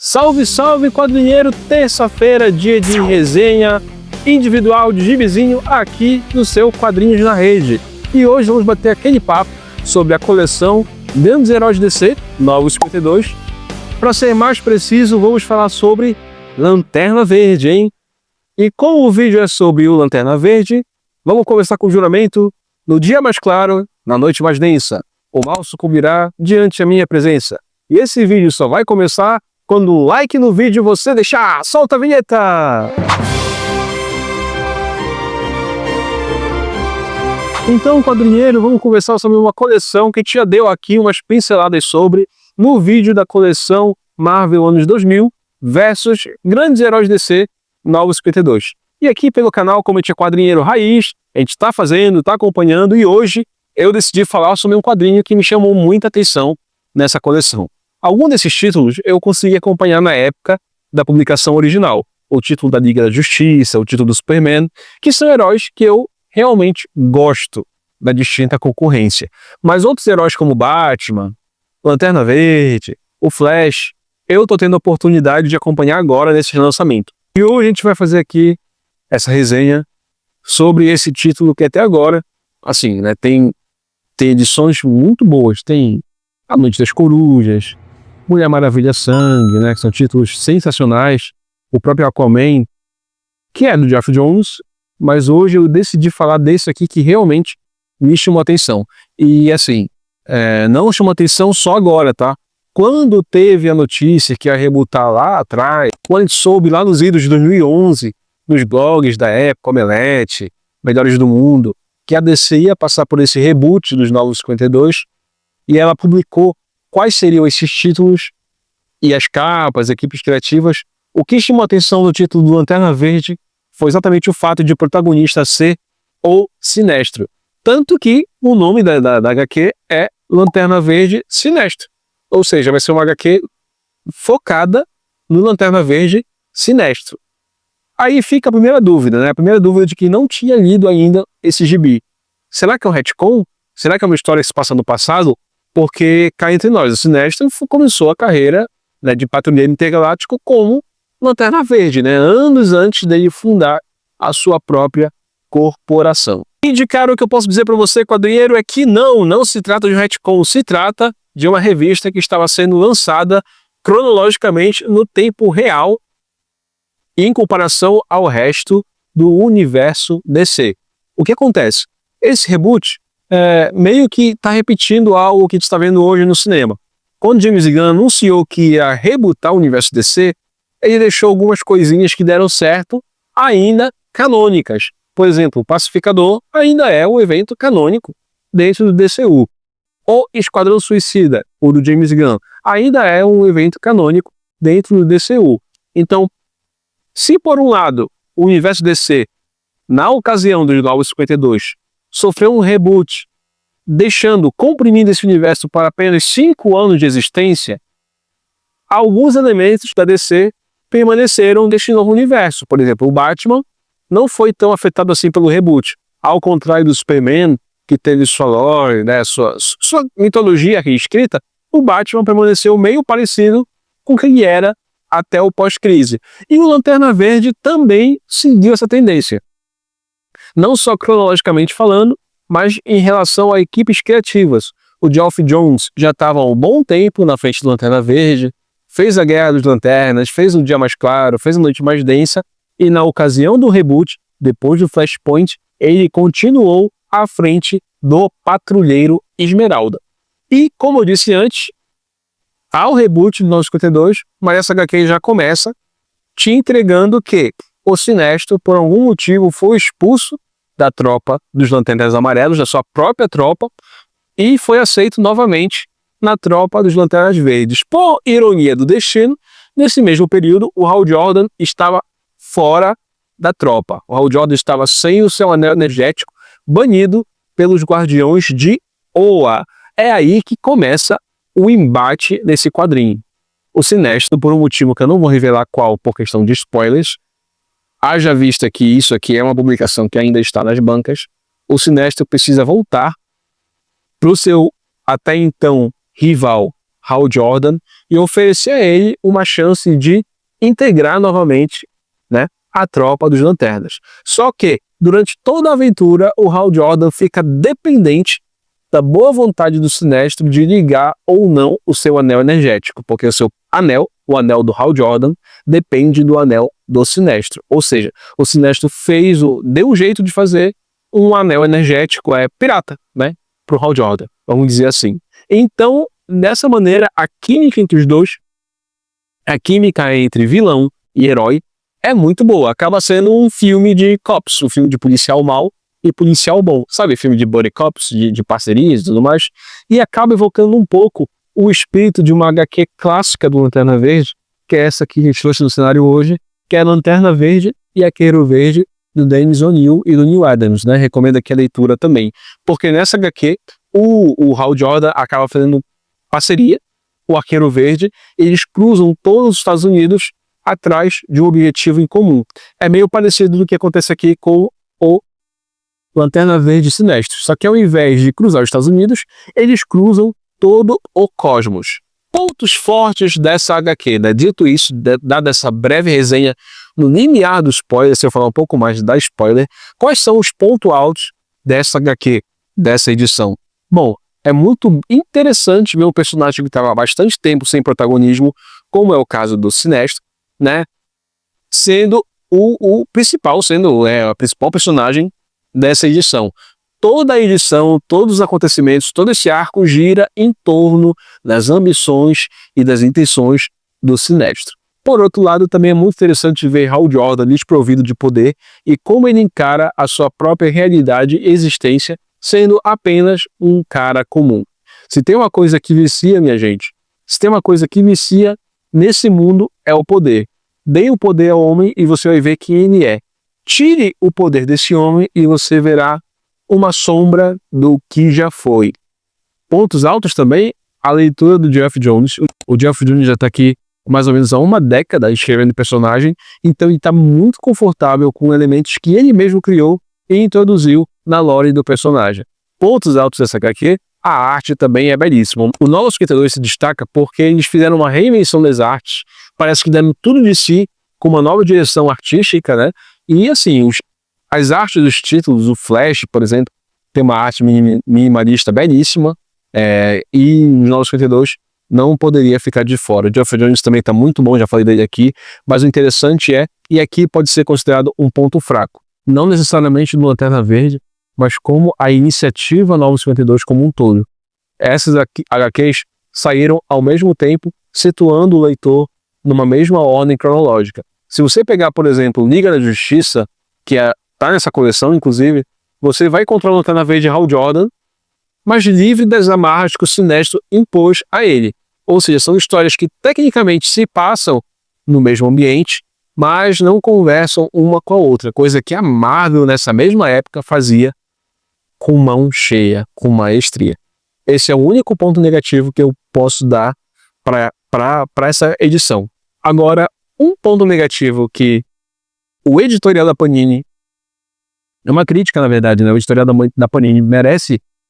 Salve, salve, quadrinheiro! Terça-feira, dia de resenha individual de gibizinho aqui no seu Quadrinhos na Rede. E hoje vamos bater aquele papo sobre a coleção Grandes Heróis DC, Novos 52. Para ser mais preciso, vamos falar sobre Lanterna Verde, hein? E como o vídeo é sobre o Lanterna Verde, vamos começar com o juramento. No dia mais claro, na noite mais densa, o mal sucumbirá diante da minha presença. E esse vídeo só vai começar quando o like no vídeo você deixar. Solta a vinheta! Então, quadrinheiro, vamos conversar sobre uma coleção que a gente já deu aqui umas pinceladas sobre no vídeo da coleção Marvel anos 2000 versus Grandes Heróis DC Novos 52. E aqui pelo canal, como a gente é quadrinheiro raiz, a gente está fazendo, está acompanhando, e hoje eu decidi falar sobre um quadrinho que me chamou muita atenção nessa coleção. Alguns desses títulos eu consegui acompanhar na época da publicação original. O título da Liga da Justiça, o título do Superman, que são heróis que eu realmente gosto da distinta concorrência. Mas outros heróis como Batman, Lanterna Verde, o Flash, eu tô tendo a oportunidade de acompanhar agora nesse lançamento. E hoje a gente vai fazer aqui essa resenha sobre esse título que até agora, assim, né, tem edições muito boas. Tem A Noite das Corujas, Mulher Maravilha Sangue, né, que são títulos sensacionais. O próprio Aquaman, que é do Geoff Johns, mas hoje eu decidi falar desse aqui que realmente me chamou a atenção. E assim, não chamou a atenção só agora, tá? Quando teve a notícia que ia rebootar lá atrás, quando a gente soube lá nos idos de 2011, nos blogs da época, Omelete, Melhores do Mundo, que a DC ia passar por esse reboot dos Novos 52, e ela publicou quais seriam esses títulos e as capas, equipes criativas. O que chamou a atenção do título do Lanterna Verde foi exatamente o fato de o protagonista ser o Sinestro. Tanto que o nome da HQ é Lanterna Verde Sinestro. Ou seja, vai ser uma HQ focada no Lanterna Verde Sinestro. Aí fica a primeira dúvida, né? A primeira dúvida de quem não tinha lido ainda esse gibi. Será que é um retcon? Será que é uma história que se passa no passado? Porque, cá entre nós, o Sinestro começou a carreira, né, de patrulheiro intergaláctico como Lanterna Verde, né? Anos antes dele fundar a sua própria corporação. E de cara, o que eu posso dizer para você, quadrinheiro, é que não se trata de um retcon, se trata de uma revista que estava sendo lançada cronologicamente no tempo real em comparação ao resto do universo DC. O que acontece? Esse reboot meio que está repetindo algo que a gente está vendo hoje no cinema. Quando James Gunn anunciou que ia rebootar o universo DC, ele deixou algumas coisinhas que deram certo ainda canônicas. Por exemplo, o Pacificador ainda é um evento canônico dentro do DCU. O Esquadrão Suicida, o do James Gunn, ainda é um evento canônico dentro do DCU. Então, se por um lado o universo DC, na ocasião dos Novos 52, sofreu um reboot, comprimindo esse universo para apenas 5 anos de existência, alguns elementos da DC permaneceram deste novo universo. Por exemplo, o Batman não foi tão afetado assim pelo reboot. Ao contrário do Superman, que teve sua lore, né, sua mitologia reescrita, o Batman permaneceu meio parecido com o que ele era até o pós-crise. E o Lanterna Verde também seguiu essa tendência. Não só cronologicamente falando, mas em relação a equipes criativas. O Geoff Johns já estava há um bom tempo na frente do Lanterna Verde, fez a Guerra dos Lanternas, fez um Dia Mais Claro, fez a Noite Mais Densa, e na ocasião do reboot, depois do Flashpoint, ele continuou à frente do Patrulheiro Esmeralda. E, como eu disse antes, ao reboot do 952, mas essa HQ já começa te entregando que o Sinestro, por algum motivo, foi expulso da tropa dos Lanternas Amarelos, da sua própria tropa, e foi aceito novamente na tropa dos Lanternas Verdes. Por ironia do destino, nesse mesmo período, o Hal Jordan estava fora da tropa. O Hal Jordan estava sem o seu anel energético, banido pelos Guardiões de Oa. É aí que começa o embate nesse quadrinho. O Sinestro, por um motivo que eu não vou revelar qual, por questão de spoilers, haja vista que isso aqui é uma publicação que ainda está nas bancas, o Sinestro precisa voltar para o seu até então rival Hal Jordan e oferecer a ele uma chance de integrar novamente, né, a tropa dos Lanternas. Só que, durante toda a aventura, o Hal Jordan fica dependente da boa vontade do Sinestro de ligar ou não o seu anel energético, porque o seu anel, o anel do Hal Jordan, depende do anel do Sinestro. Ou seja, o Sinestro deu um jeito de fazer um anel energético pirata, né, pro Hal Jordan, vamos dizer assim. Então, dessa maneira, a química entre os dois, a química entre vilão e herói, é muito boa. Acaba sendo um filme de cops, um filme de policial mau e policial bom. Sabe, filme de buddy cops, de parcerias e tudo mais. E acaba evocando um pouco o espírito de uma HQ clássica do Lanterna Verde, que é essa que a gente trouxe no cenário hoje, que é a Lanterna Verde e Arqueiro Verde, do Dennis O'Neil e do Neil Adams, né? Recomendo aqui a leitura também. Porque nessa HQ, o Hal Jordan acaba fazendo parceria, o Arqueiro Verde, eles cruzam todos os Estados Unidos atrás de um objetivo em comum. É meio parecido do que acontece aqui com o Lanterna Verde Sinestro. Só que ao invés de cruzar os Estados Unidos, eles cruzam todo o cosmos. Pontos fortes dessa HQ, né? Dito isso, dada essa breve resenha no limiar do spoiler, se eu falar um pouco mais da spoiler, quais são os pontos altos dessa HQ, dessa edição? Bom, é muito interessante ver um personagem que estava há bastante tempo sem protagonismo, como é o caso do Sinestro, né? Sendo o principal, sendo a principal personagem dessa edição. Toda a edição, todos os acontecimentos, todo esse arco gira em torno das ambições e das intenções do Sinestro. Por outro lado, também é muito interessante ver Hal Jordan desprovido de poder e como ele encara a sua própria realidade e existência sendo apenas um cara comum. Se tem uma coisa que vicia, minha gente, se tem uma coisa que vicia nesse mundo é o poder. Dê o poder ao homem e você vai ver quem ele é. Tire o poder desse homem e você verá uma sombra do que já foi. Pontos altos também, a leitura do Geoff Jones. O Geoff Jones já está aqui mais ou menos há uma década escrevendo personagem, então ele está muito confortável com elementos que ele mesmo criou e introduziu na lore do personagem. Pontos altos dessa HQ, a arte também é belíssima. O Novos Escritores se destaca porque eles fizeram uma reinvenção das artes, parece que deram tudo de si com uma nova direção artística, né? E assim, as artes dos títulos, o Flash, por exemplo, tem uma arte minimalista belíssima, e os Novos Escritores não poderia ficar de fora. O Geoff Jones também está muito bom, já falei dele aqui, mas o interessante e aqui pode ser considerado um ponto fraco, não necessariamente do Lanterna Verde, mas como a iniciativa Novos 52 como um todo. Essas HQs saíram ao mesmo tempo, situando o leitor numa mesma ordem cronológica. Se você pegar, por exemplo, Liga da Justiça, que tá nessa coleção, inclusive, você vai encontrar o Lanterna Verde Hal Jordan, mas livre das amarras que o Sinestro impôs a ele. Ou seja, são histórias que tecnicamente se passam no mesmo ambiente, mas não conversam uma com a outra, coisa que a Marvel nessa mesma época fazia com mão cheia, com maestria. Esse é o único ponto negativo que eu posso dar para essa edição. Agora, um ponto negativo que o editorial da Panini, é uma crítica na verdade, né? O editorial da Panini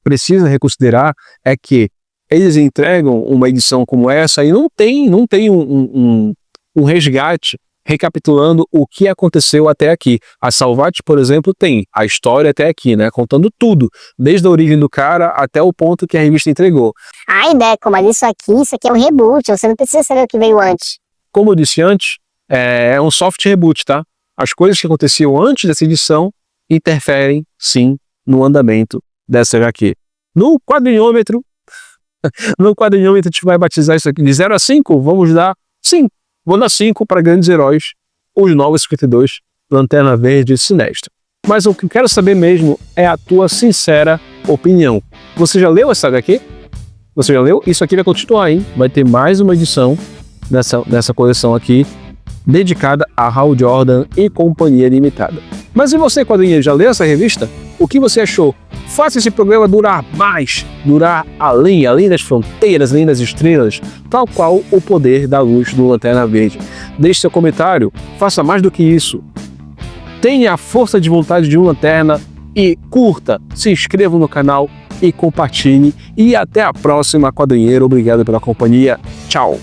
precisa reconsiderar, é que eles entregam uma edição como essa e não tem um resgate recapitulando o que aconteceu até aqui. A Salvat, por exemplo, tem a história até aqui, né? Contando tudo, desde a origem do cara até o ponto que a revista entregou. Ai, Deco, mas isso aqui é um reboot, você não precisa saber o que veio antes. Como eu disse antes, é um soft reboot, tá? As coisas que aconteciam antes dessa edição interferem, sim, no andamento dessa HQ. No quadrinhômetro, a gente vai batizar isso aqui de 0 a 5, vamos dar 5. Vou dar 5 para grandes heróis, os Novos 52, Lanterna Verde e Sinestro. Mas o que eu quero saber mesmo é a tua sincera opinião. Você já leu essa HQ? Você já leu? Isso aqui vai continuar, hein? Vai ter mais uma edição nessa coleção aqui, dedicada a Hal Jordan e Companhia Limitada. Mas e você, quadrinheiro, já leu essa revista? O que você achou? Faça esse programa durar mais, durar além das fronteiras, além das estrelas, tal qual o poder da luz do Lanterna Verde. Deixe seu comentário, faça mais do que isso. Tenha a força de vontade de um lanterna e curta, se inscreva no canal, e compartilhe. E até a próxima, quadrinheiro. Obrigado pela companhia. Tchau!